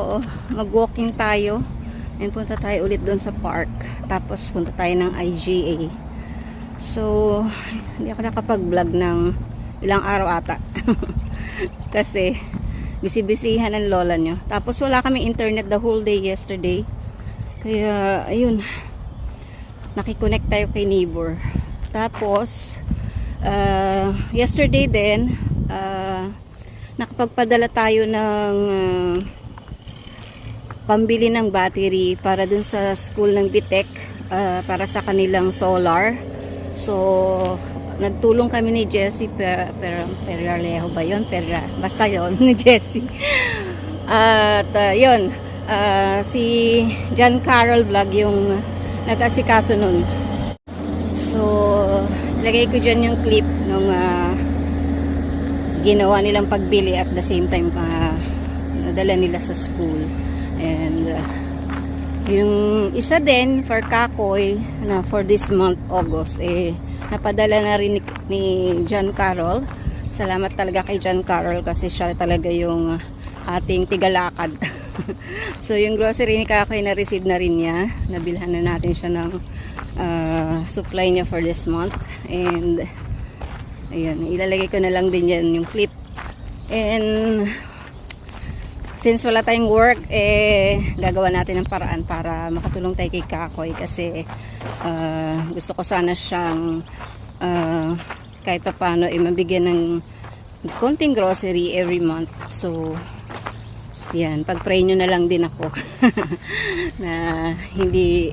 Oo, mag-walking tayo. And punta tayo ulit doon sa park. Tapos punta tayo ng IGA. So, hindi ako nakapag-vlog ng ilang araw ata. Kasi, busy-busyhan ang lola nyo. Tapos wala kami internet the whole day yesterday. Kaya, ayun. Nakiconnect tayo kay neighbor. Tapos, yesterday din, nakapagpadala tayo ng pambili ng battery para dun sa school ng Bitek, para sa kanilang solar. So, nagtulong kami ni Jessie Peralejo ba yun? Basta yun, ni Jessie. At yun, si John Carroll Vlog yung nag-asikaso nun. So, lagay ko dyan yung clip nung ginawa nilang pagbili at the same time nadala nila sa school. And yung isa din for Kakoy na for this month August, napadala na rin ni John Carroll. Salamat talaga kay John Carroll kasi siya talaga yung ating tigalakad. So yung grocery ni Kakoy na receive na rin niya. Nabilhan na natin siya ng supply niya for this month. And ayun, ilalagay ko na lang din yan yung clip. And since wala tayong work, gagawa natin ng paraan para makatulong tayo kay Kakoy kasi gusto ko sana siyang kahit pa paano mabigyan ng konting grocery every month. So yan, pag-pray nyo na lang din ako na hindi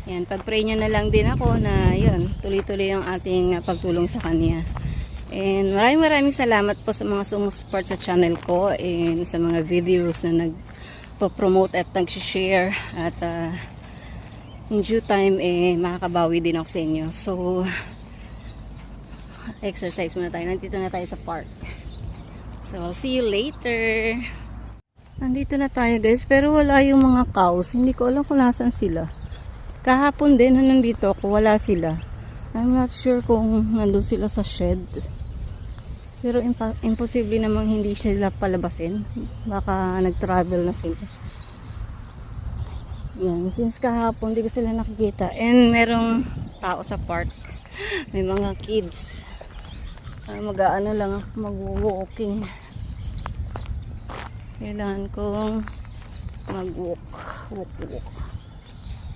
yan, pag-pray nyo na lang din ako na yun, tuloy-tuloy yung ating pagtulong sa kanya. And maraming salamat po sa mga sumusupport sa channel ko and sa mga videos na nagpo-promote at nag-share at in due time makakabawi din ako sa inyo. So exercise muna tayo. Nandito na tayo sa park. So I'll see you later. Nandito na tayo guys, pero wala yung mga cows. Hindi ko alam kung nasan sila. Kahapon din nandito ako, wala sila. I'm not sure kung nandun sila sa shed. Pero imposible namang hindi sila palabasin. Baka nag-travel na sila. Yan, since kahapon hindi ko sila nakikita. And merong tao sa park. May mga kids. Mag-aano lang, mag-walking. Kailangan kong mag-walk. Walk.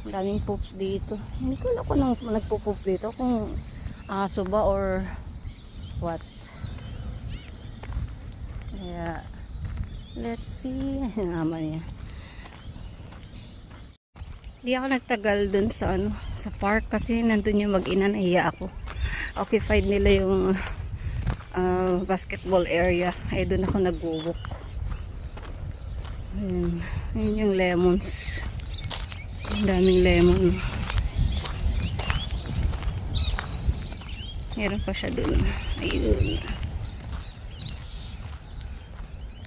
Daming poops dito. Hindi ko alam kung nagpo-poops dito. Kung aso ba or what. Kaya, let's see. Naman niya. Hindi ako nagtagal dun sa sa park kasi nandun yung mag-ina, nahiya ako. Occupied nila yung basketball area. Dun ako nag-walk. Ayun yung lemons. Ang daming lemon. Meron pa siya dun. Ayun.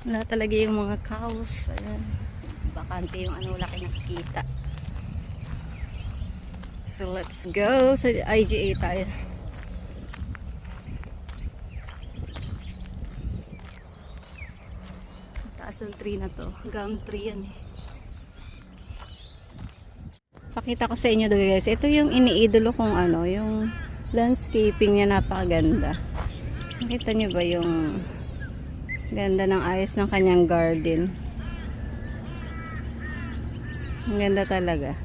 Wala talaga yung mga cows. Ayan. Bakante yung wala kayo nakikita. So let's go sa IGA tayo. Taas ng tree na to. Ground tree yan Pakita ko sa inyo guys. Ito yung iniidolo kong yung landscaping niya, napakaganda. Nakita niyo ba yung ganda ng ayos ng kanyang garden? Ang ganda talaga.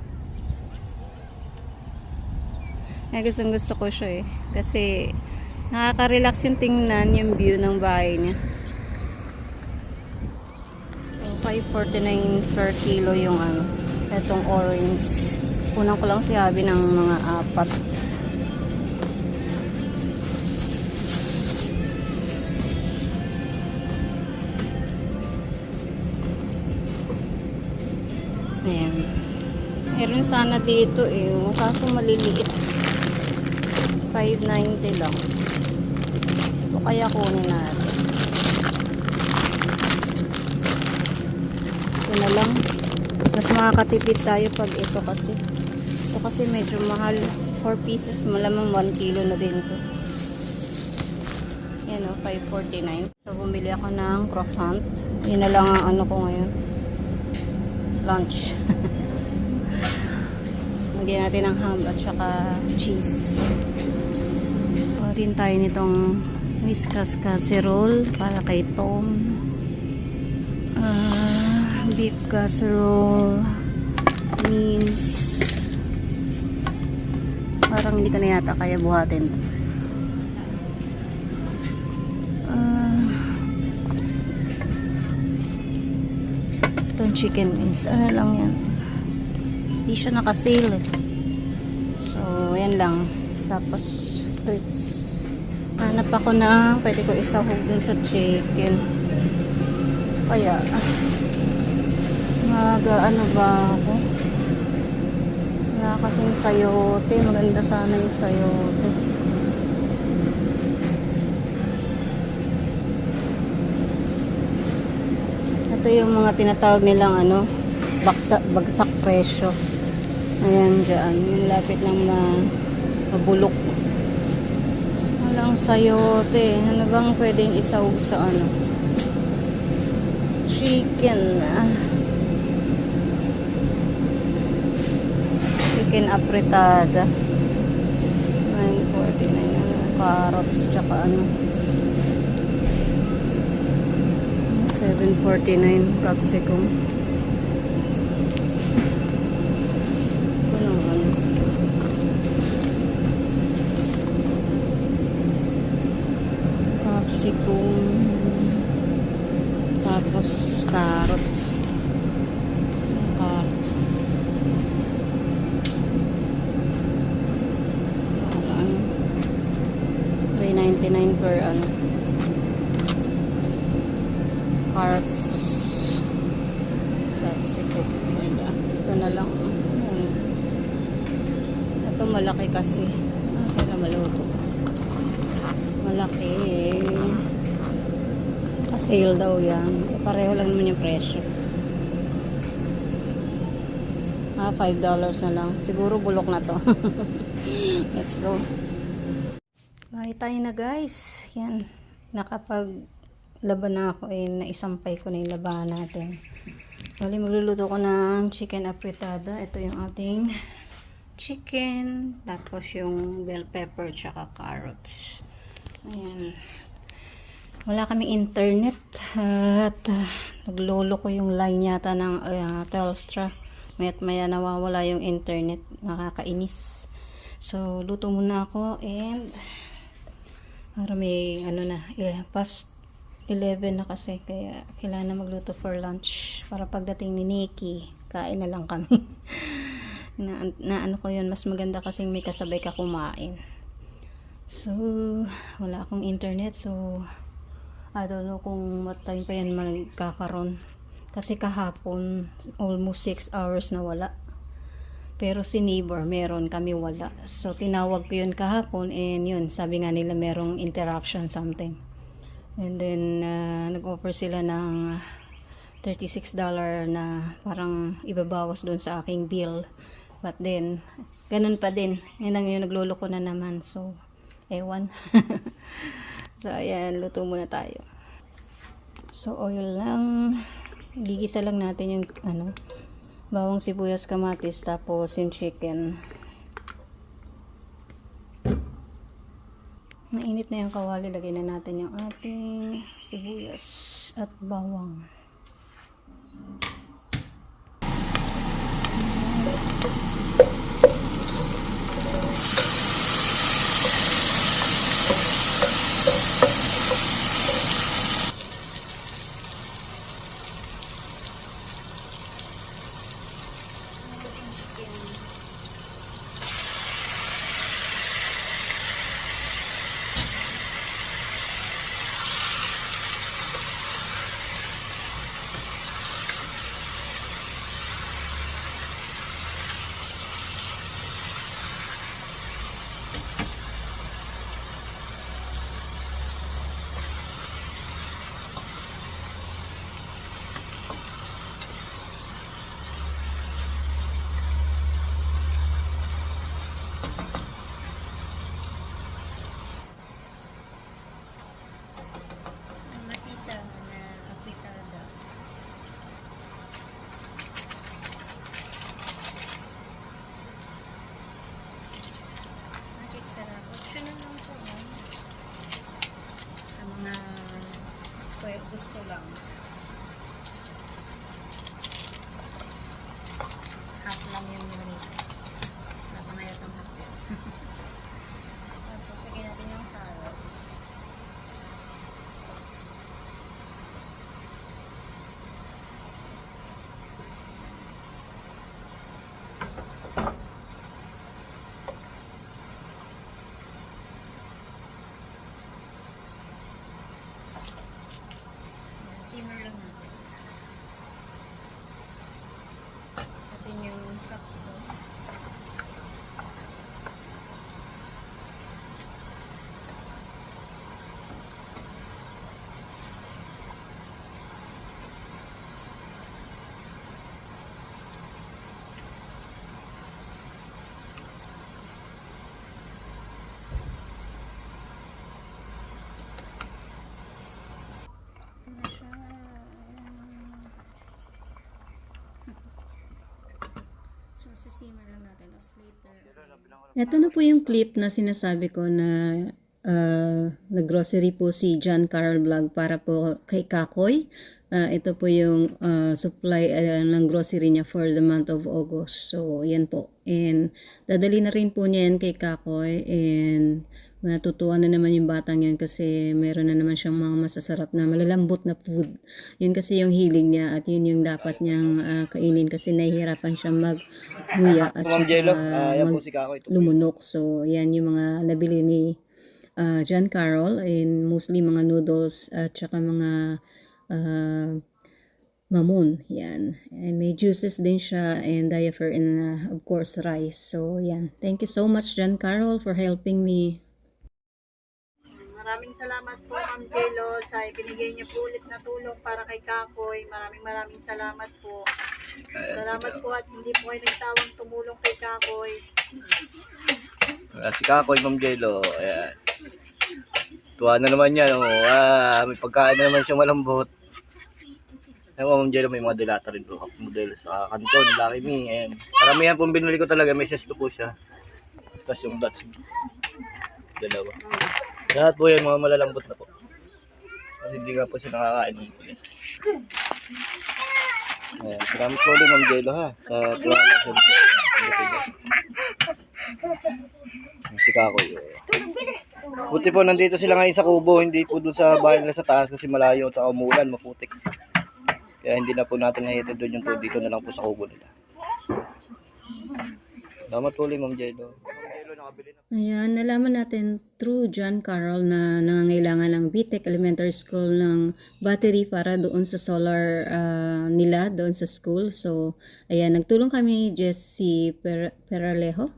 Gusto ko siya kasi nakaka-relax yung tingnan yung view ng bahay niya. So, 5.49 per kilo yung etong orange. Unang ko lang siyabi ng mga 4. Ayan. Meron sana dito kaso maliliit. 5.90 lang. O kaya kunin natin. Ito na lang. Mas makakatipid tayo pag ito kasi. Ito kasi medyo mahal. 4 pieces, malamang 1 kilo na din ito. Yan o, 5.49. So, bumili ako ng croissant. Yun na lang ang ano ko ngayon. Lunch. Lagyan natin ng ham at saka cheese. Rin tayo nitong whiskas casserole para kay Tom. Beef casserole. Beans. Parang hindi ko na yata kaya buhatin to. Itong chicken wings. Ano lang yan? Hindi siya nakasale. So, yan lang. Tapos, strips. Hanap ako na pwede ko isahog dun sa chicken. Kaya, ano ba ako? Wala kasing sayote. Maganda sana yung sayote. Ito yung mga tinatawag nilang ano, bagsak presyo. Ayan dyan. Yung lapit ng mabulok. Walang sayote. Ano bang pwedeng isahog sa ano? Chicken. Chicken apretada. 9.49. Carrots tsaka ano. 7.49 capsicum. Capsicum. Tapos carrots. Carrot. 3.99 per ano. Carrots. Capsicum. Ito na lang. Ito malaki kasi. Kailan maluto. Malaki. Sale daw yan. Pareho lang naman yung presyo. $5 na lang. Siguro bulok na to. Let's go. Bye tayo na guys. Yan. Nakapaglaban na ako. Naisampay ko na yung labahan natin. Bali magluluto ko ng chicken apretada. Ito yung ating chicken. Tapos yung bell pepper tsaka carrots. Ayan. Wala kaming internet at naglolo ko yung line yata ng Telstra. Maya't maya nawawala yung internet. Nakakainis. So, luto muna ako and para may ano na, past 11 na kasi kaya kailangan na magluto for lunch para pagdating ni Nikki, kain na lang kami. na ano ko yun, mas maganda kasing may kasabay ka kumain. So, wala akong internet so I don't know kung what time pa yan magkakaroon. Kasi kahapon, almost 6 hours na wala. Pero si neighbor, meron, kami wala. So, tinawag ko yun kahapon and yun, sabi nga nila merong interruption something. And then, nag-offer sila ng $36 na parang ibabawas doon sa aking bill. But then, ganun pa din. Yan ang yung nagluloko na naman. So, ewan. So, ayan, luto muna tayo. So, oil lang. Gigisa lang natin yung, bawang sibuyas kamatis, tapos yung chicken. Mainit na yung kawali. Lagay na natin yung ating sibuyas at bawang. gusto lang. Half lang yung nilagay. Wala pa nga yatang half yun. Tapos, lagyan natin yung carrots. Simmer lang natin. Natin yung cups ko. So, sisimmer lang natin. Tapos later. Ito na po yung clip na sinasabi ko na nag-grocery po si John Carl Vlog para po kay Kakoy. Ito po yung supply ng grocery niya for the month of August. So, yan po. And dadali na rin po niya yan kay Kakoy. And natutuwa na naman yung batang yan kasi meron na naman siyang mga masasarap na malalambot na food. Yun kasi yung hilig niya at yun yung dapat niyang kainin kasi nahihirapan siya maghuya at lumunok. So, yan yung mga nabili ni John Carroll and mostly mga noodles at saka mga mamon. Yan. And may juices din siya and diaper and of course rice. So, yan. Thank you so much John Carroll for helping me. Maraming salamat po Ma'am Jello sa ibinigay niyo po ulit na tulong para kay Kakoy. Maraming salamat po. Salamat po at hindi po kayo nagsawang tumulong kay Kakoy. Si Kakoy, Ma'am Jello, ayan. Tuwa na naman yan, oh. May pagkain na naman siyang malambot. Ayan po, Ma'am Jello, may mga dilata rin po. Model sa Canton, Lucky Me, ayan. Karamihan pong binili ko talaga, may sesto po siya. Tapos yung dots, dalawa. Lahat po yan, mga malalambot na po. Kasi hindi nga po siya nakakain ng pulis. Salamat po ulit, Ma'am Jello, ha. Sa tuwa na siya. Si Kakoy. Buti po, nandito sila ngayon sa kubo. Hindi po doon sa bahay nila sa taas kasi malayo at umulan, maputik. Kaya hindi na po natin nahihatid doon yung tubig. Dito na lang po sa kubo nila. Salamat po ulit, Ma'am Jello. Ayan, nalaman natin through John Carroll na nangangailangan ng BTEC Elementary School ng battery para doon sa solar nila, doon sa school. So, ayan, nagtulong kami ni Jessie Peralejo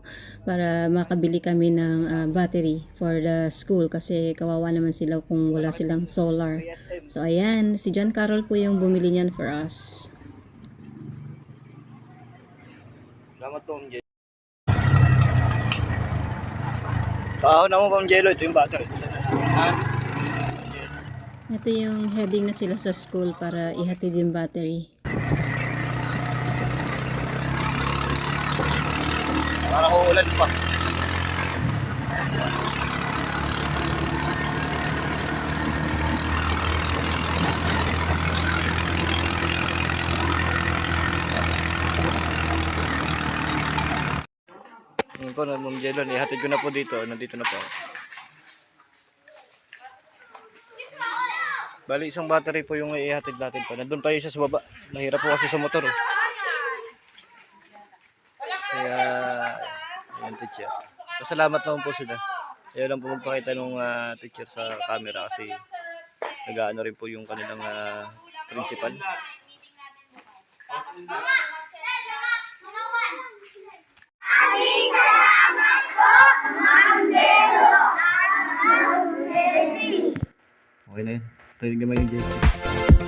para makabili kami ng battery for the school kasi kawawa naman sila kung wala silang solar. So, ayan, si John Carroll po yung bumili niyan for us. Salamat po, Ma'am Jello. Paahon na mo, Ma'am Jello. Ito yung battery. Ito yung heading na sila sa school para ihatid yung battery. Parang uulan pa. Yun po, Ma'am Jello, ihatid ko na po dito. Nandito na po. Bali, isang battery po yung ihatid natin pa. Nandun pa isa sa baba. Mahirap po kasi sa motor. Kaya, yan teacher. Salamat naman po sila. Ayaw lang po magpakita ng teacher sa camera kasi nag-ano rin po yung kanilang principal. Okay na yun. Pwede naman yung JC.